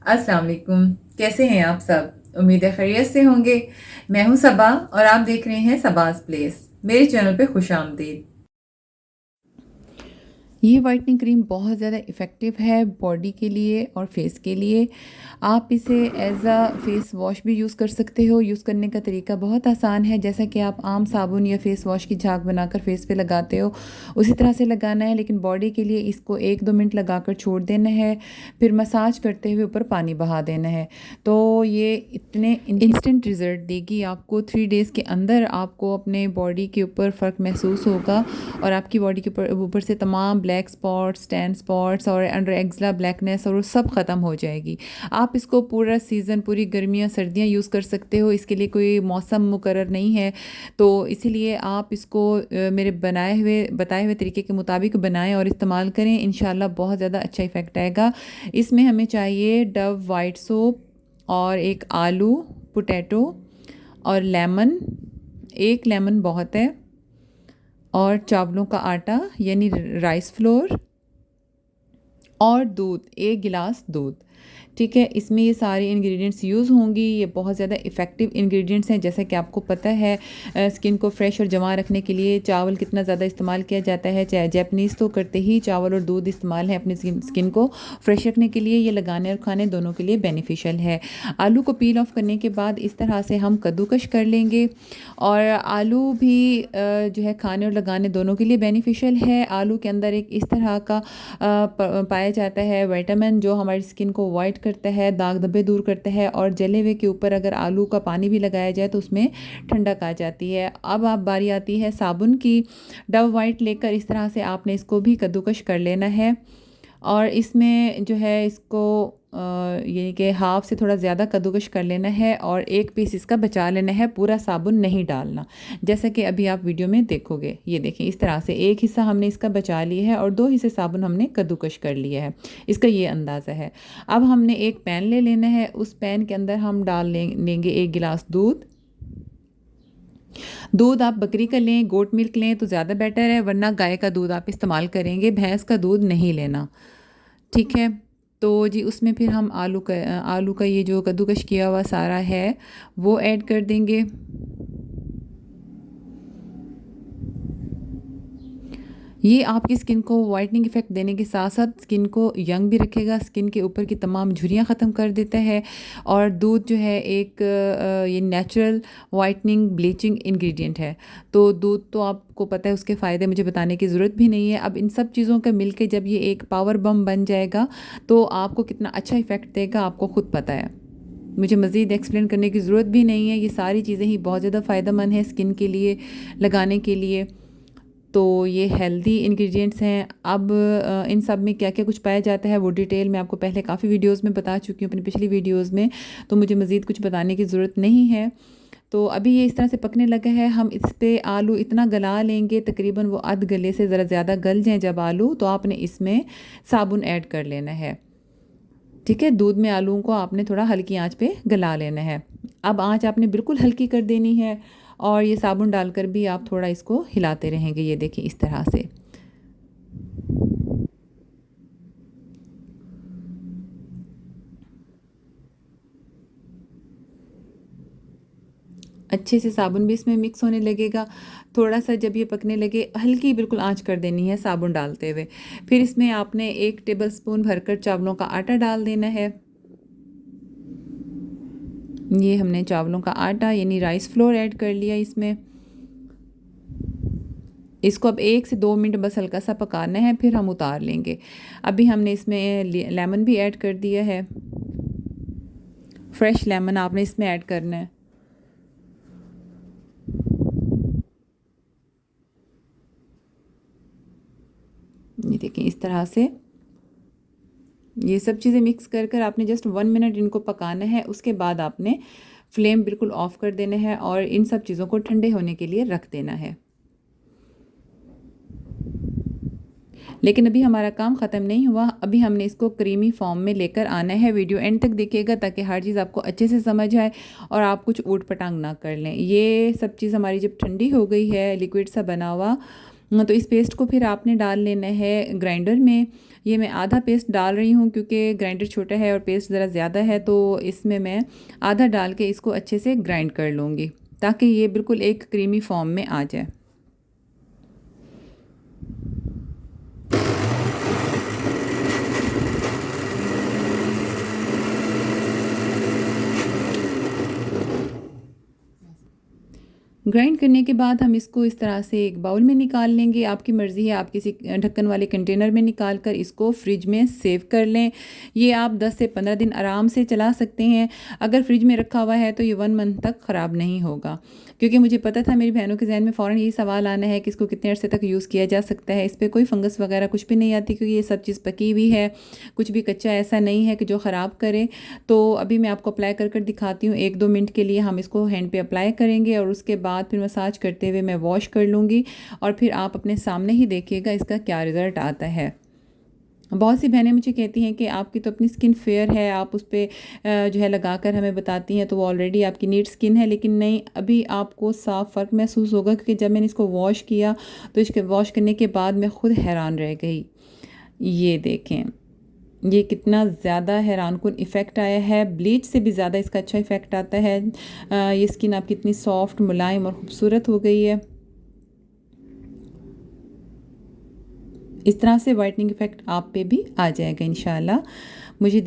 अस्सलाम वालेकुम। कैसे हैं आप सब? उम्मीद है खैरियत से होंगे। मैं हूं सबा और आप देख रहे हैं सबाज प्लेस। मेरे चैनल पे खुश आमदीद। ये वाइटनिंग क्रीम बहुत ज़्यादा इफ़ेक्टिव है बॉडी के लिए और फेस के लिए। आप इसे एज़ अ फेस वॉश भी यूज़ कर सकते हो। यूज़ करने का तरीका बहुत आसान है। जैसा कि आप आम साबुन या फेस वॉश की झाग बनाकर फेस पे लगाते हो, उसी तरह से लगाना है, लेकिन बॉडी के लिए इसको 1-2 मिनट लगाकर छोड़ देना है। फिर मसाज करते हुए ऊपर पानी बहा देना है। तो ये इतने इंस्टेंट रिज़ल्ट देगी आपको। 3 डेज़ के अंदर आपको अपने बॉडी के ऊपर फ़र्क महसूस होगा और आपकी बॉडी के ऊपर ऊपर से तमाम ब्लैक स्पॉट्स, टैन स्पॉट्स और अंडर एक्ज़ला ब्लैकनेस और वो सब ख़त्म हो जाएगी। आप इसको पूरा सीज़न, पूरी गर्मियाँ सर्दियाँ यूज़ कर सकते हो। इसके लिए कोई मौसम मुकर्रर नहीं है। तो इसीलिए आप इसको मेरे बताए हुए तरीके के मुताबिक बनाएं और इस्तेमाल करें। इंशाल्लाह बहुत ज़्यादा अच्छा इफ़ेक्ट आएगा। इसमें हमें चाहिए डव वाइट सोप और एक आलू, पोटैटो और लेमन। 1 लेमन बहुत है। और चावलों का आटा यानी राइस फ्लोर और दूध, 1 गिलास दूध। ठीक है, इसमें ये सारे इंग्रेडिएंट्स यूज़ होंगी। ये बहुत ज़्यादा इफ़ेक्टिव इंग्रेडिएंट्स हैं। जैसा कि आपको पता है, स्किन को फ्रेश और जमा रखने के लिए चावल कितना ज़्यादा इस्तेमाल किया जाता है। चाहे जैपनीज़ तो करते ही चावल और दूध इस्तेमाल है अपनी स्किन को फ्रेश रखने के लिए। ये लगाने और खाने दोनों के लिए बेनिफिशियल है। आलू को पील ऑफ करने के बाद इस तरह से हम कद्दूकश कर लेंगे। और आलू भी जो है खाने और लगाने दोनों के लिए बेनिफिशियल है। आलू के अंदर एक इस तरह का पाया जाता है विटामिन, जो हमारी स्किन को वाइट करता है, दाग धब्बे दूर करता है। और जले हुए के ऊपर अगर आलू का पानी भी लगाया जाए तो उसमें ठंडक आ जाती है। अब आप बारी आती है साबुन की। डव वाइट लेकर इस तरह से आपने इसको भी कद्दूकश कर लेना है। और इसमें जो है इसको यानी कि हाफ से थोड़ा ज़्यादा कद्दूकश कर लेना है और एक पीस इसका बचा लेना है, पूरा साबुन नहीं डालना। जैसा कि अभी आप वीडियो में देखोगे, ये देखें इस तरह से एक हिस्सा हमने इसका बचा लिया है और 2 हिस्से साबुन हमने कद्दूकश कर लिया है। इसका ये अंदाज़ा है। अब हमने एक पैन ले लेना है। उस पैन के अंदर हम डाल लेंगे 1 गिलास दूध। दूध आप बकरी का लें, गोट मिल्क लें तो ज़्यादा बेटर है, वरना गाय का दूध आप इस्तेमाल करेंगे। भैंस का दूध नहीं लेना। ठीक है। तो जी उसमें फिर हम आलू का ये जो कद्दूकश किया हुआ सारा है वो ऐड कर देंगे। ये आपकी स्किन को वाइटनिंग इफ़ेक्ट देने के साथ साथ स्किन को यंग भी रखेगा। स्किन के ऊपर की तमाम झुर्रियाँ ख़त्म कर देता है। और दूध जो है एक ये नेचुरल वाइटनिंग ब्लीचिंग इंग्रेडिएंट है। तो दूध तो आपको पता है, उसके फ़ायदे मुझे बताने की ज़रूरत भी नहीं है। अब इन सब चीज़ों का मिल के जब ये एक पावर बम बन जाएगा तो आपको कितना अच्छा इफ़ेक्ट देगा आपको ख़ुद पता है। मुझे मज़ीद एक्सप्लेन करने की ज़रूरत भी नहीं है। ये सारी चीज़ें ही बहुत ज़्यादा फ़ायदेमंद हैं स्किन के लिए लगाने के लिए। तो ये हेल्दी इंग्रेडिएंट्स हैं। अब इन सब में क्या क्या कुछ पाया जाता है वो डिटेल मैं आपको पहले काफ़ी वीडियोस में बता चुकी हूँ, अपनी पिछली वीडियोस में। तो मुझे मज़ीद कुछ बताने की ज़रूरत नहीं है। तो अभी ये इस तरह से पकने लगा है। हम इस पे आलू इतना गला लेंगे, तकरीबन वो आध गले से ज़रा ज़्यादा गल जाएँ जब आलू, तो आपने इसमें साबुन ऐड कर लेना है। ठीक है, दूध में आलूओं को आपने थोड़ा हल्की आंच पे गला लेना है। अब आंच आपने बिल्कुल हल्की कर देनी है और ये साबुन डालकर भी आप थोड़ा इसको हिलाते रहेंगे। ये देखिए इस तरह से। अच्छे से साबुन भी इसमें मिक्स होने लगेगा। थोड़ा सा जब ये पकने लगे, हल्की बिल्कुल आंच कर देनी है साबुन डालते हुए। फिर इसमें आपने 1 टेबलस्पून भरकर चावलों का आटा डाल देना है। ये हमने चावलों का आटा यानी राइस फ्लोर ऐड कर लिया इसमें। इसको अब 1 से 2 मिनट बस हल्का सा पकाना है, फिर हम उतार लेंगे। अभी हमने इसमें लेमन भी ऐड कर दिया है। फ्रेश लेमन आपने इसमें ऐड करना है। ये देखिए इस तरह से ये सब चीज़ें मिक्स कर कर आपने जस्ट 1 मिनट इनको पकाना है। उसके बाद आपने फ्लेम बिल्कुल ऑफ कर देना है और इन सब चीज़ों को ठंडे होने के लिए रख देना है। लेकिन अभी हमारा काम ख़त्म नहीं हुआ। अभी हमने इसको क्रीमी फॉर्म में लेकर आना है। वीडियो एंड तक देखिएगा ताकि हर चीज़ आपको अच्छे से समझ आए और आप कुछ ऊट पटांग ना कर लें। ये सब चीज़ हमारी जब ठंडी हो गई है, लिक्विड सा बना हुआ, तो इस पेस्ट को फिर आपने डाल लेना है ग्राइंडर में। ये मैं आधा पेस्ट डाल रही हूँ क्योंकि ग्राइंडर छोटा है और पेस्ट ज़रा ज़्यादा है, तो इसमें मैं आधा डाल के इसको अच्छे से ग्राइंड कर लूँगी ताकि ये बिल्कुल एक क्रीमी फॉर्म में आ जाए। ग्राइंड करने के बाद हम इसको इस तरह से एक बाउल में निकाल लेंगे। आपकी मर्ज़ी है, आप किसी ढक्कन वाले कंटेनर में निकाल कर इसको फ्रिज में सेव कर लें। ये आप 10 से 15 दिन आराम से चला सकते हैं। अगर फ्रिज में रखा हुआ है तो ये 1 मंथ तक ख़राब नहीं होगा, क्योंकि मुझे पता था मेरी बहनों के जहन में फ़ौरन यही सवाल आना है कि इसको कितने अरसे तक यूज़ किया जा सकता है। इस पर कोई फंगस वगैरह कुछ भी नहीं आती क्योंकि ये सब चीज़ पकी हुई है, कुछ भी कच्चा ऐसा नहीं है कि जो ख़राब करे। तो अभी मैं आपको अप्लाई कर दिखाती हूँ। 1-2 मिनट के लिए हम इसको हैंड पे अप्लाई करेंगे और उसके बाद फिर मसाज करते हुए मैं वॉश कर लूँगी और फिर आप अपने सामने ही देखिएगा इसका क्या रिज़ल्ट आता है। बहुत सी बहनें मुझे कहती हैं कि आपकी तो अपनी स्किन फेयर है, आप उस पे जो है लगाकर हमें बताती हैं तो वो ऑलरेडी आपकी नीट स्किन है। लेकिन नहीं, अभी आपको साफ फ़र्क महसूस होगा क्योंकि जब मैंने इसको वॉश किया तो इसके वॉश करने के बाद मैं खुद हैरान रह गई। ये देखें, ये कितना ज़्यादा हैरानकुन इफ़ेक्ट आया है। ब्लीच से भी ज़्यादा इसका अच्छा इफ़ेक्ट आता है। ये स्किन आपकी इतनी सॉफ्ट, मुलायम और ख़ूबसूरत हो गई है। इस तरह से वाइटनिंग इफ़ेक्ट आप पे भी आ जाएगा इंशाल्लाह। मुझे